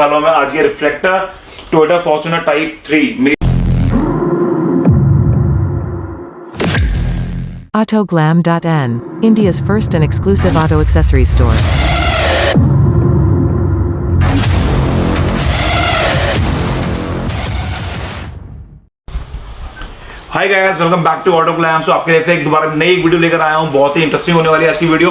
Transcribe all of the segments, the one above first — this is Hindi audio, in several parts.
वाला हूं मैं आज ये reflector Toyota Fortuner type 3। AUTOGLAM.IN, India's first and exclusive auto accessory store. Hi guys, welcome back to auto glam. So आपके लिए एक दोबारा नई वीडियो लेकर आया हूं, बहुत ही इंटरेस्टिंग होने वाली है आज की वीडियो।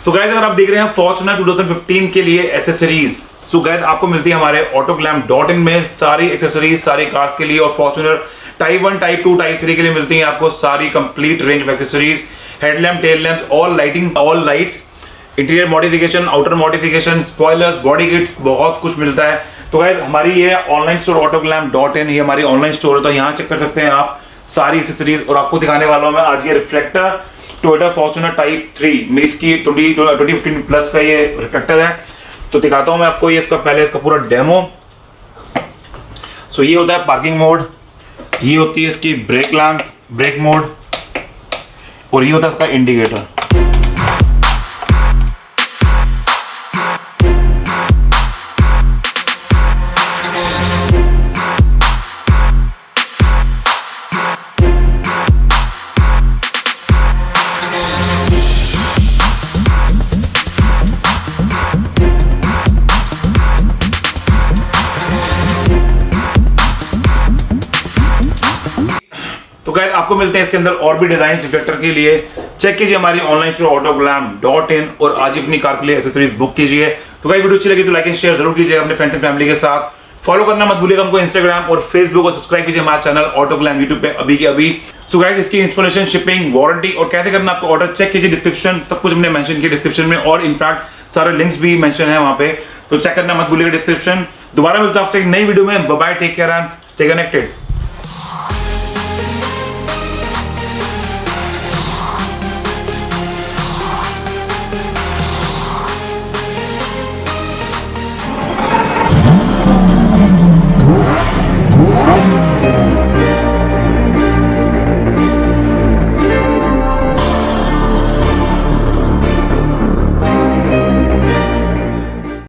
तो गाइस अगर आप देख रहे हैं फॉर्च्यूनर 2015 के लिए एसेसरीज, सो गाइस आपको मिलती है हमारे AUTOGLAM.IN में सारी एक्सेसरीज सारी कार्स के लिए, और फॉर्च्यूनर टाइप 1 टाइप 2 टाइप 3 के लिए मिलती है आपको सारी complete range of accessories, headlamp, tail lamps, all lighting, all lights, interior modification, outer modification, spoilers, body kits, बहुत कुछ मिलता है। तो गाइस हमारी ये ऑनलाइन स्टोर AUTOGLAM.IN, ये हमारी ऑनलाइन स्टोर है, तो यहाँ चेक कर सकते हैं आप सारी एक्सेसरीज। और आपको दिखाने वाला हूं मैं आज ये रिफ्लेक्टर टोयोटा फॉर्च्यूनर टाइप 3 में, इसकी 2015 प्लस का ये रिफ्लेक्टर है। तो दिखाता हूं मैं आपको ये इसका पहले इसका पूरा डेमो। सो ये होता है पार्किंग मोड, ये होती है इसकी ब्रेक लैम्प, ब्रेक मोड, और ये होता है इसका इंडिकेटर। तो गाइस आपको मिलते हैं इसके अंदर और भी डिजाइन रिफ्लेक्टर के लिए। चेक कीजिए हमारी ऑनलाइन स्टोर AUTOGLAM.IN और आज अपनी कार के लिए एक्सेसरीज बुक कीजिए। तो गाइस वीडियो अच्छी लगी तो लाइक एंड शेयर जरूर कीजिए अपने फ्रेंड्स एंड फैमिली के साथ। फॉलो करना मत भूलिएगा हमको इंस्टाग्राम और फेसबुक, और सब्सक्राइब कीजिए हमारा चैनल AUTOGLAM यूट्यूब पे अभी के अभी। सो गाइस इसकी इंस्टॉलेशन, शिपिंग, वारंटी और कैसे करना आपको ऑर्डर चेक कीजिए डिस्क्रिप्शन, सब कुछ हमने मेंशन किया डिस्क्रिप्शन में, और इनफैक्ट सारे लिंक्स भी मेंशन है वहां पे, तो चेक करना मत भूलिएगा डिस्क्रिप्शन। दोबारा मिलता है आपसे एक नई वीडियो में। Bye bye, take care and stay connected.